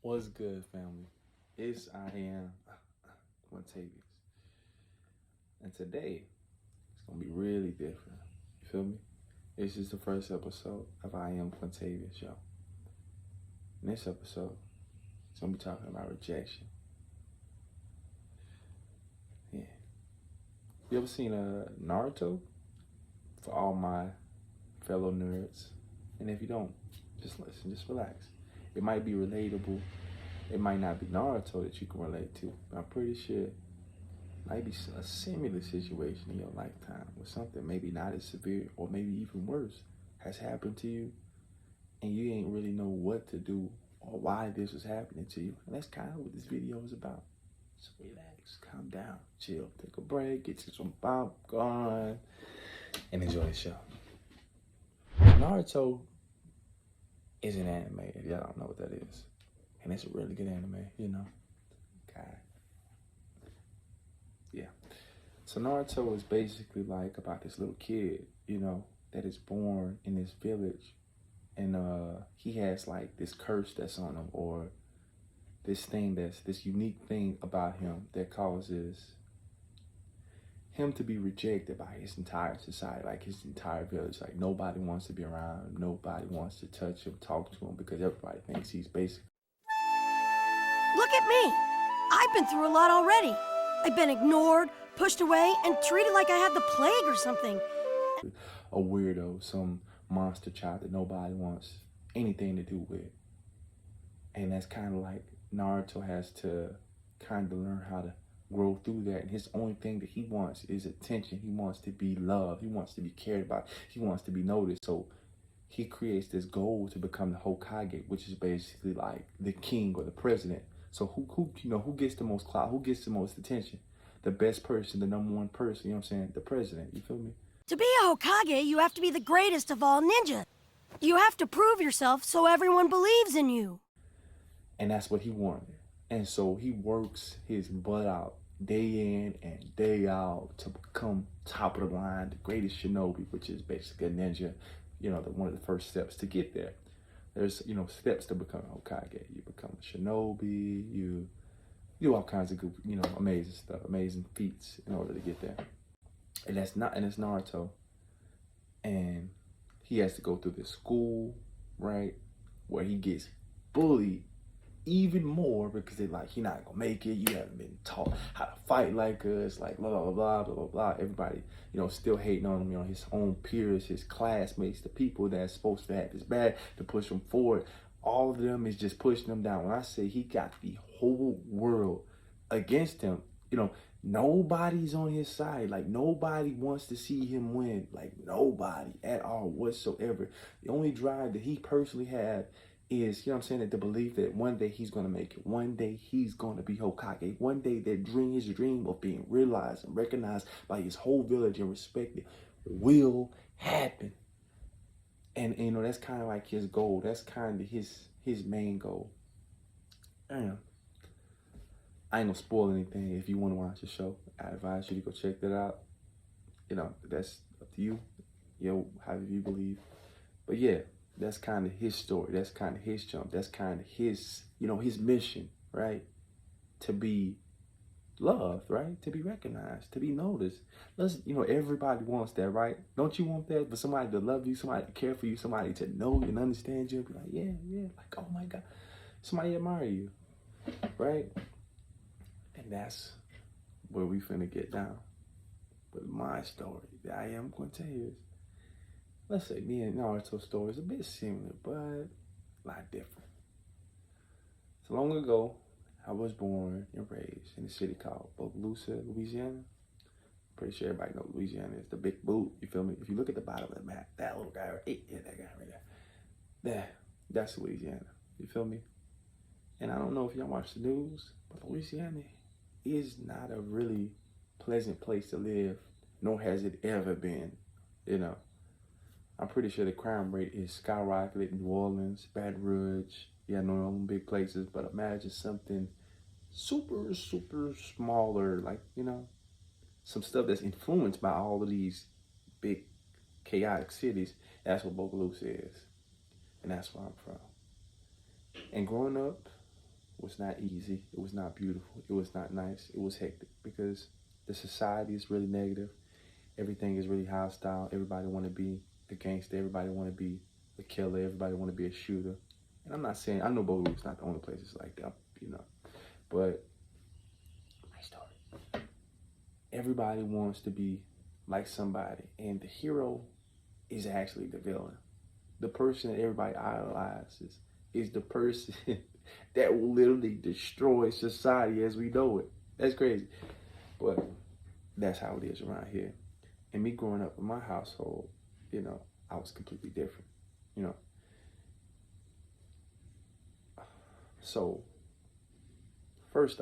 What's good, family? It's Iamquantavius. And today, it's going to be really different. You feel me? This is the first episode of Iamquantavius, yo. In this episode, it's going to be talking about rejection. Yeah. You ever seen Naruto? For all my fellow nerds. And if you don't, just listen, just relax. It might be relatable. It might not be Naruto that you can relate to, but I'm pretty sure might be a similar situation in your lifetime where something maybe not as severe or maybe even worse has happened to you and you ain't really know what to do or why this was happening to you. And that's kind of what this video is about. So relax, calm down, chill, take a break, get you some popcorn, and enjoy the show. Naruto is an anime, if y'all don't know what that is. And it's a really good anime, you know. God. Yeah. So Naruto is basically like about this little kid, you know, that is born in this village, and he has like this curse that's on him, or this unique thing about him that causes him to be rejected by his entire society, like his entire village. Like nobody wants to be around him, nobody wants to touch him, talk to him, because everybody thinks he's basically. Look at me! I've been through a lot already. I've been ignored, pushed away, and treated like I had the plague or something. A weirdo, some monster child that nobody wants anything to do with. And that's kind of like Naruto has to kind of learn how to grow through that. And his only thing that he wants is attention. He wants to be loved. He wants to be cared about. He wants to be noticed. So he creates this goal to become the Hokage, which is basically like the king or the president. So who gets the most clout? Who gets the most attention? The best person, the number one person, you know what I'm saying? The president, you feel me? To be a Hokage, you have to be the greatest of all ninjas. You have to prove yourself so everyone believes in you. And that's what he wanted. And so he works his butt out day in and day out to become top of the line, the greatest shinobi, which is basically a ninja, you know, one of the first steps to get there. There's, you know, steps to become a Hokage. You become a shinobi, you do all kinds of good, you know, amazing stuff, amazing feats in order to get there. And it's Naruto. And he has to go through this school, right, where he gets bullied even more because they're like, you're not gonna make it, you haven't been taught how to fight like us, like blah blah blah blah blah blah. Everybody, you know, still hating on him, you know, his own peers, his classmates, the people that's supposed to have his back to push him forward. All of them is just pushing him down. When I say he got the whole world against him, you know, nobody's on his side. Like nobody wants to see him win. Like nobody at all whatsoever. The only drive that he personally had is, you know what I'm saying, that the belief that one day he's going to make it. One day he's going to be Hokage. One day that his dream of being realized and recognized by his whole village and respected will happen. And you know, that's kind of like his goal. That's kind of his main goal. Damn. I ain't gonna spoil anything. If you want to watch the show, I advise you to go check that out. You know, that's up to you. Yo, however you believe. But yeah, that's kind of his story. That's kind of his jump. That's kind of his, you know, his mission, right? To be loved, right? To be recognized, to be noticed. You know, everybody wants that, right? Don't you want that? For somebody to love you, somebody to care for you, somebody to know and understand you, be like, yeah, like, oh my God, somebody admire you, right? And that's where we finna get down with my story that I am going to tell you. Let's say me and Naruto's story is a bit similar, but a lot different. So long ago, I was born and raised in a city called Bogalusa, Louisiana. Pretty sure everybody knows Louisiana is the big boot, you feel me? If you look at the bottom of the map, that little guy right there, that guy right there, that's Louisiana, you feel me? And I don't know if y'all watch the news, but Louisiana is not a really pleasant place to live, nor has it ever been, you know. I'm pretty sure the crime rate is skyrocketed in New Orleans, Baton Rouge, yeah, no big places, but imagine something super, super smaller, like, you know, some stuff that's influenced by all of these big chaotic cities. That's what Bogalusa is. And that's where I'm from. And growing up, was not easy. It was not beautiful. It was not nice. It was hectic because the society is really negative. Everything is really hostile. Everybody want to be the gangster. Everybody want to be the killer. Everybody want to be a shooter. And I'm not saying, I know Baton Rouge is not the only places like that, you know. But my story. Everybody wants to be like somebody. And the hero is actually the villain. The person that everybody idolizes is the person that will literally destroy society as we know it. That's crazy. But that's how it is around here. And me growing up in my household, you know, I was completely different, you know. So first,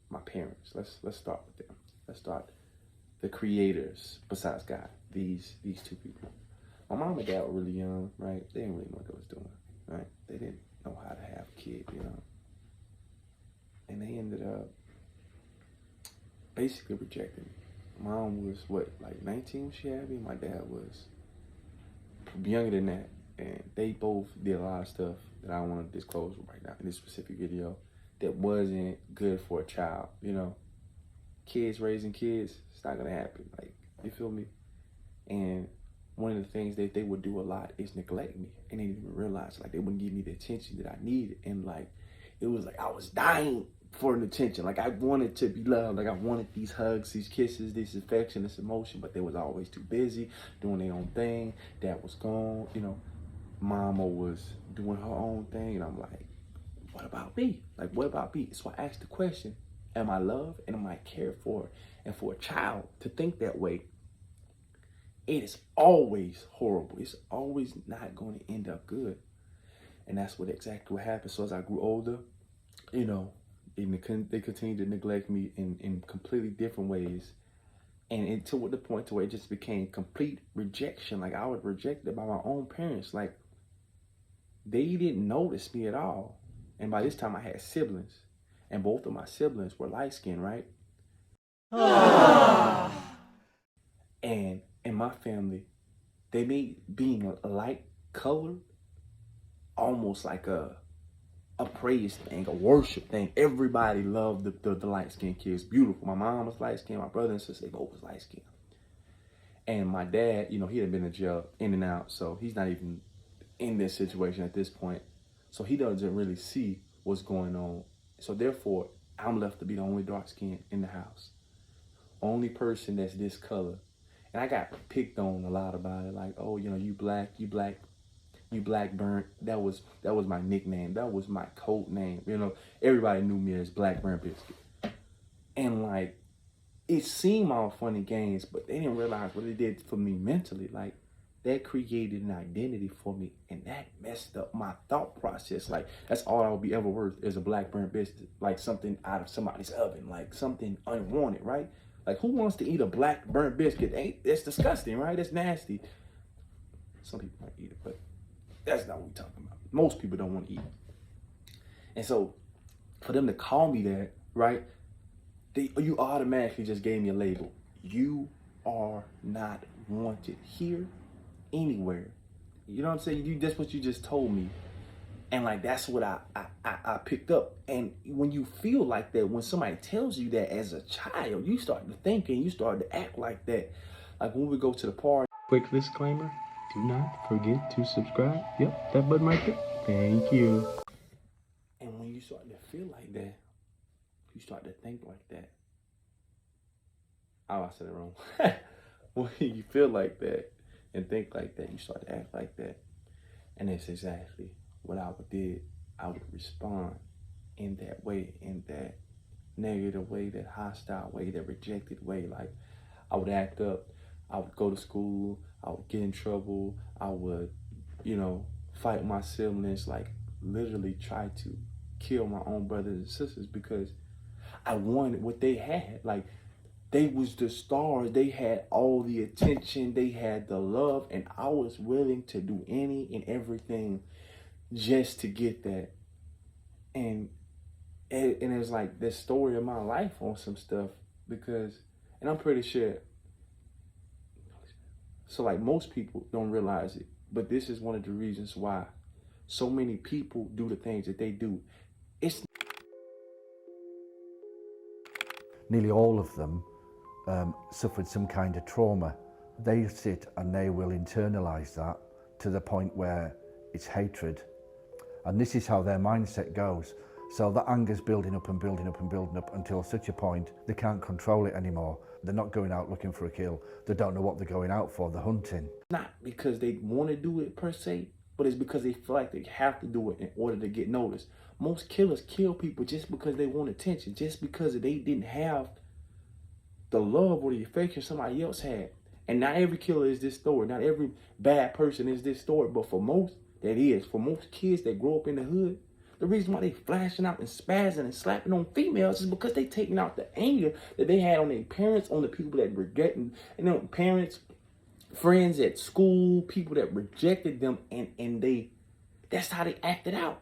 my parents. Let's start with them. Let's start the creators besides God. These two people. My mom and dad were really young, right? They didn't really know what they was doing, right? They didn't know how to have a kid, you know. And they ended up basically rejecting me. Mom was like 19 when she had me? My dad was younger than that. And they both did a lot of stuff that I don't want to disclose right now in this specific video that wasn't good for a child, you know. Kids raising kids, it's not gonna happen. Like, you feel me? And one of the things that they would do a lot is neglect me. And they didn't even realize, like, they wouldn't give me the attention that I needed. And like, it was like I was dying for an attention. Like, I wanted to be loved. Like, I wanted these hugs, these kisses, this affection, this emotion, but they was always too busy doing their own thing. Dad was gone, you know. Mama was doing her own thing. And I'm like, what about me? Like, what about me? So I asked the question, am I loved and am I cared for? And for a child to think that way, it is always horrible. It's always not going to end up good. And that's exactly what happened. So as I grew older, you know, they continued to neglect me in completely different ways. And until the point to where it just became complete rejection. Like, I was rejected by my own parents. Like, they didn't notice me at all. And by this time I had siblings. And both of my siblings were light-skinned, right? And in my family, they made being a light color almost like a praise thing, a worship thing. Everybody loved the light-skinned kids. Beautiful. My mom was light-skinned. My brother and sister, they both was light-skinned. And my dad, you know, he had been in jail in and out, so he's not even in this situation at this point. So he doesn't really see what's going on. So therefore, I'm left to be the only dark skin in the house. Only person that's this color. And I got picked on a lot about it. Like, oh, you know, you black burnt. That was my nickname. That was my code name. You know, everybody knew me as Black Burnt Biscuit. And like, it seemed all fun and games, but they didn't realize what it did for me mentally. Like, that created an identity for me, and that messed up my thought process. Like, that's all I'll be ever worth is a black burnt biscuit, like something out of somebody's oven, like something unwanted, right? Like, who wants to eat a black burnt biscuit? That's disgusting, right? That's nasty. Some people might eat it, but that's not what we're talking about. Most people don't want to eat it. And so, for them to call me that, right? You automatically just gave me a label. You are not wanted here, anywhere. You know what I'm saying? That's what you just told me. And like, that's what I picked up. And when you feel like that, when somebody tells you that as a child, you start to think and you start to act like that. Like when we go to the party. Quick disclaimer, do not forget to subscribe. Yep, that button right there. Thank you. And when you start to feel like that, you start to think like that. Oh, I said it wrong. When you feel like that and think like that, you start to act like that. And that's exactly what I did. I would respond in that way, in that negative way, that hostile way, that rejected way. Like, I would act up. I would go to school. I would get in trouble. I would, you know, fight my siblings, like literally try to kill my own brothers and sisters because I wanted what they had. Like, they was the stars. They had all the attention. They had the love. And I was willing to do any and everything just to get that. And it was like this story of my life on some stuff because, and I'm pretty sure, so like most people don't realize it, but this is one of the reasons why so many people do the things that they do. It's nearly all of them suffered some kind of trauma. They sit and they will internalize that to the point where it's hatred. And this is how their mindset goes. So that anger's building up and building up and building up until such a point they can't control it anymore. They're not going out looking for a kill. They don't know what they're going out for. They're hunting. not because they want to do it per se, but it's because they feel like they have to do it in order to get noticed. Most killers kill people just because they want attention, just because they didn't have the love or the affection somebody else had. And not every killer is this story. Not every bad person is this story. But for most, that is. For most kids that grow up in the hood, the reason why they flashing out and spazzing and slapping on females is because they taking out the anger that they had on their parents, on the people that rejected, parents, friends at school, people that rejected them, and that's how they acted out.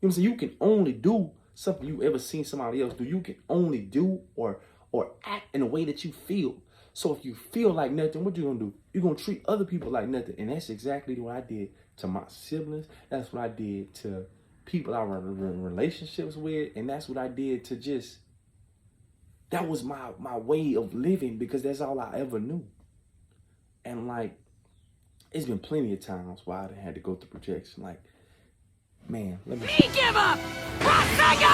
You know what I'm saying? You can only do something you ever seen somebody else do. You can only do or act in a way that you feel. So if you feel like nothing, what you gonna do? You're gonna treat other people like nothing. And that's exactly what I did to my siblings. That's what I did to people I was in relationships with. And that's what I did to that was my way of living, because that's all I ever knew. And like, it's been plenty of times where I had to go through projection. Like, man, let me Give up! 1 second!